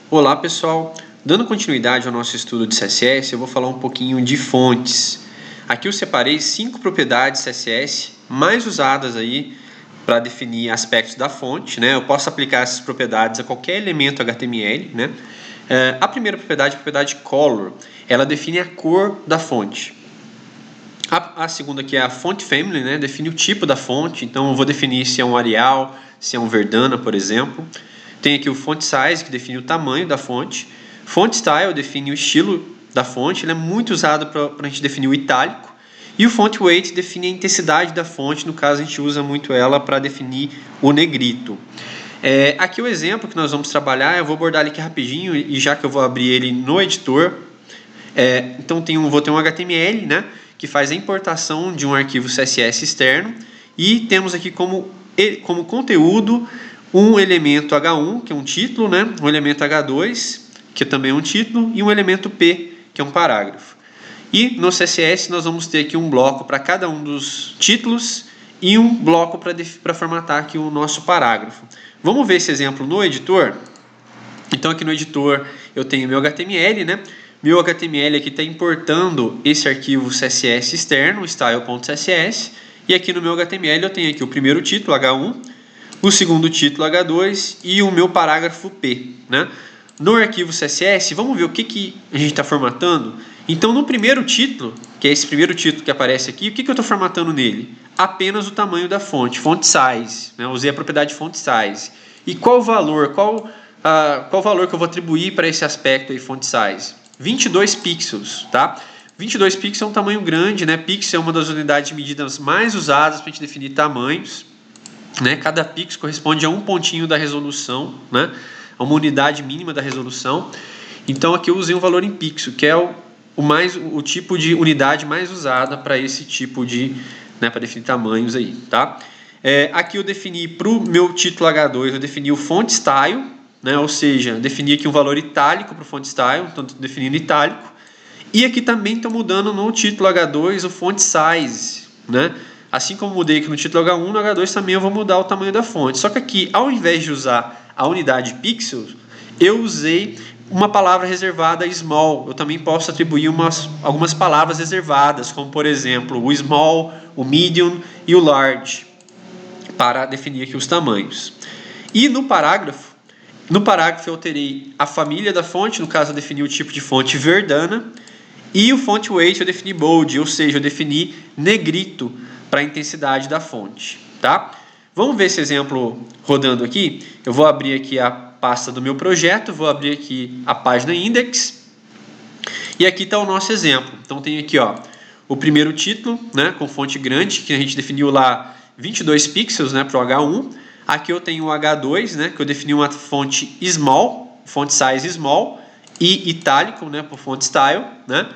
Olá pessoal, dando continuidade ao nosso estudo de CSS, eu vou falar um pouquinho de fontes. Aqui eu separei 5 propriedades CSS mais usadas aí para definir aspectos da fonte, né? Eu posso aplicar essas propriedades a qualquer elemento HTML, né? A primeira propriedade é a propriedade color, ela define a cor da fonte. A segunda aqui é a font family, né? Define o tipo da fonte, então eu vou definir se é um Arial, se é um Verdana, por exemplo. Tem aqui o font size, que define o tamanho da fonte. Font style define o estilo da fonte, ele é muito usado para a gente definir o itálico. E o font weight define a intensidade da fonte, no caso a gente usa muito ela para definir o negrito. Aqui o exemplo que nós vamos trabalhar, eu vou abordar ele aqui rapidinho, e já que eu vou abrir ele no editor, então vou ter um HTML, né, que faz a importação de um arquivo CSS externo, e temos aqui como conteúdo um elemento H1, que é um título, né, um elemento H2, que também é um título, e um elemento P, que é um parágrafo. E no CSS nós vamos ter aqui um bloco para cada um dos títulos e um bloco para formatar aqui o nosso parágrafo. Vamos ver esse exemplo no editor? Então aqui no editor eu tenho meu HTML, né? Meu HTML aqui está importando esse arquivo CSS externo, style.css, e aqui no meu HTML eu tenho aqui o primeiro título, H1, o segundo título, H2, e o meu parágrafo P, né? No arquivo CSS, vamos ver o que a gente está formatando. Então, no primeiro título, que é esse primeiro título que aparece aqui, o que eu estou formatando nele? Apenas o tamanho da fonte, font size, né? Eu usei a propriedade font size. E qual o valor? Qual valor que eu vou atribuir para esse aspecto aí, font size? 22 pixels, tá? 22 pixels é um tamanho grande, né? Pixel é uma das unidades de medidas mais usadas para a gente definir tamanhos, né? Cada pixel corresponde a um pontinho da resolução, né? A uma unidade mínima da resolução. Então aqui eu usei um valor em pixel, que é o tipo de unidade mais usada para esse tipo de, né, para definir tamanhos aí, tá? Aqui eu defini para o meu título H2, eu defini o font style, né? Ou seja, defini aqui um valor itálico para o font style, então estou definindo itálico. E aqui também estou mudando no título H2 o font size, né? Assim como mudei aqui no título H1, no H2 também eu vou mudar o tamanho da fonte. Só que aqui, ao invés de usar a unidade pixels, eu usei uma palavra reservada small. Eu também posso atribuir algumas palavras reservadas, como por exemplo o small, o medium e o large, para definir aqui os tamanhos. E no parágrafo eu terei a família da fonte, no caso eu defini o tipo de fonte Verdana, e o font weight eu defini bold, ou seja, eu defini negrito para a intensidade da fonte, tá? Vamos ver esse exemplo rodando aqui. Eu vou abrir aqui a pasta do meu projeto, vou abrir aqui a página index, e aqui está o nosso exemplo. Então tem aqui, ó, o primeiro título, né, com fonte grande, que a gente definiu lá 22 pixels, né, para o H1. Aqui eu tenho o H2, né, que eu defini uma fonte small, font size small, e itálico, né, para o font style, né?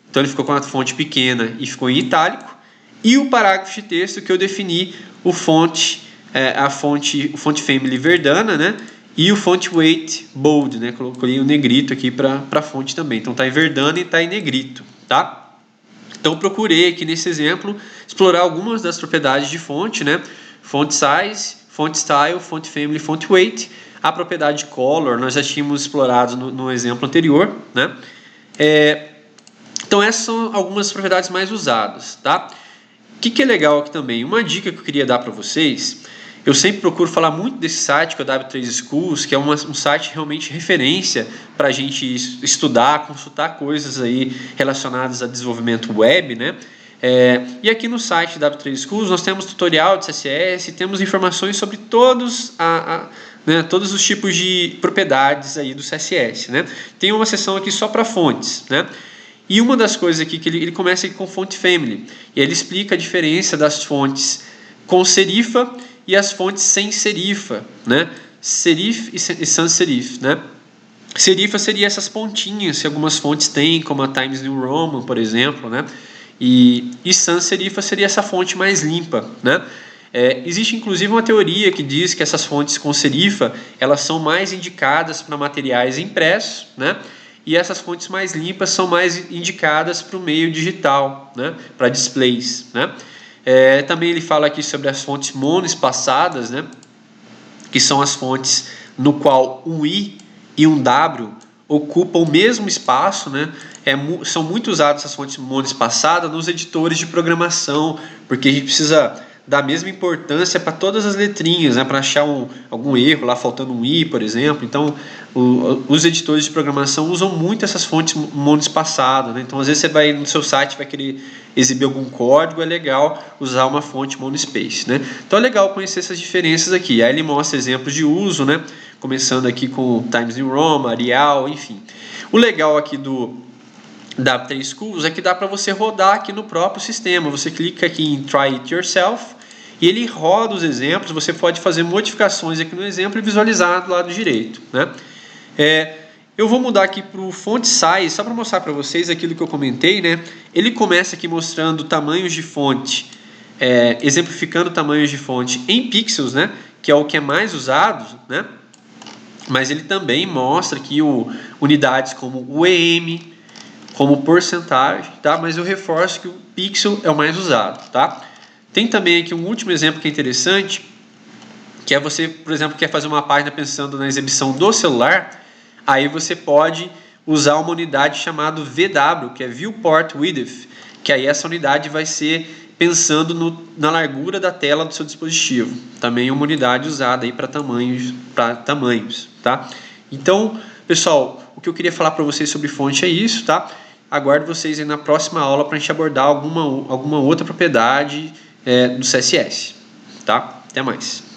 Então ele ficou com a fonte pequena e ficou em itálico. E o parágrafo de texto que eu defini o font family Verdana, né? E o font weight bold, né? Coloquei o negrito aqui para a fonte também. Então está em Verdana e está em negrito, tá? Então procurei aqui nesse exemplo explorar algumas das propriedades de fonte, né? Font size, font style, font family, font weight. A propriedade color nós já tínhamos explorado no exemplo anterior, né? Então essas são algumas propriedades mais usadas, tá? O que é legal aqui também? Uma dica que eu queria dar para vocês, eu sempre procuro falar muito desse site, que é o W3 Schools, que é um site realmente referência para a gente estudar, consultar coisas aí relacionadas a desenvolvimento web, né? E aqui no site W3 Schools nós temos tutorial de CSS, temos informações sobre todos os tipos de propriedades aí do CSS, né? Tem uma seção aqui só para fontes, né? E uma das coisas aqui que ele começa aqui com font family, e ele explica a diferença das fontes com serifa e as fontes sem serifa, né? Serif e sans serif, né? Serifa seria essas pontinhas que algumas fontes têm, como a Times New Roman, por exemplo, né? E sans serifa seria essa fonte mais limpa, né? Existe inclusive uma teoria que diz que essas fontes com serifa elas são mais indicadas para materiais impressos, né? E essas fontes mais limpas são mais indicadas para o meio digital, né? Para displays, né? Também ele fala aqui sobre as fontes monoespaçadas, né? Que são as fontes no qual um i e um W ocupam o mesmo espaço, né? São muito usadas essas fontes monoespaçadas nos editores de programação, porque a gente precisa dar a mesma importância para todas as letrinhas, né? Para achar algum erro lá, faltando um I, por exemplo. Então, os editores de programação usam muito essas fontes monoespaçadas, né? Então, às vezes você vai no seu site, vai querer exibir algum código, é legal usar uma fonte monospace, né? Então é legal conhecer essas diferenças aqui. Aí ele mostra exemplos de uso, né? Começando aqui com Times New Roman, Arial, enfim. O legal aqui da 3 Schools é que dá para você rodar aqui no próprio sistema. Você clica aqui em Try It Yourself e ele roda os exemplos. Você pode fazer modificações aqui no exemplo e visualizar do lado direito, né? Eu vou mudar aqui para o Font Size, só para mostrar para vocês aquilo que eu comentei, né? Ele começa aqui mostrando tamanhos de fonte, exemplificando tamanhos de fonte em pixels, né? Que é o que é mais usado, né? Mas ele também mostra aqui unidades como o EM, como porcentagem, tá? Mas eu reforço que o pixel é o mais usado, tá? Tem também aqui um último exemplo que é interessante, que é você, por exemplo, quer fazer uma página pensando na exibição do celular, aí você pode usar uma unidade chamada VW, que é Viewport Width, que aí essa unidade vai ser pensando na largura da tela do seu dispositivo. Também é uma unidade usada aí para tamanhos, tá? Então, pessoal, o que eu queria falar para vocês sobre fonte é isso, tá? Aguardo vocês aí na próxima aula para a gente abordar alguma outra propriedade do CSS, tá? Até mais.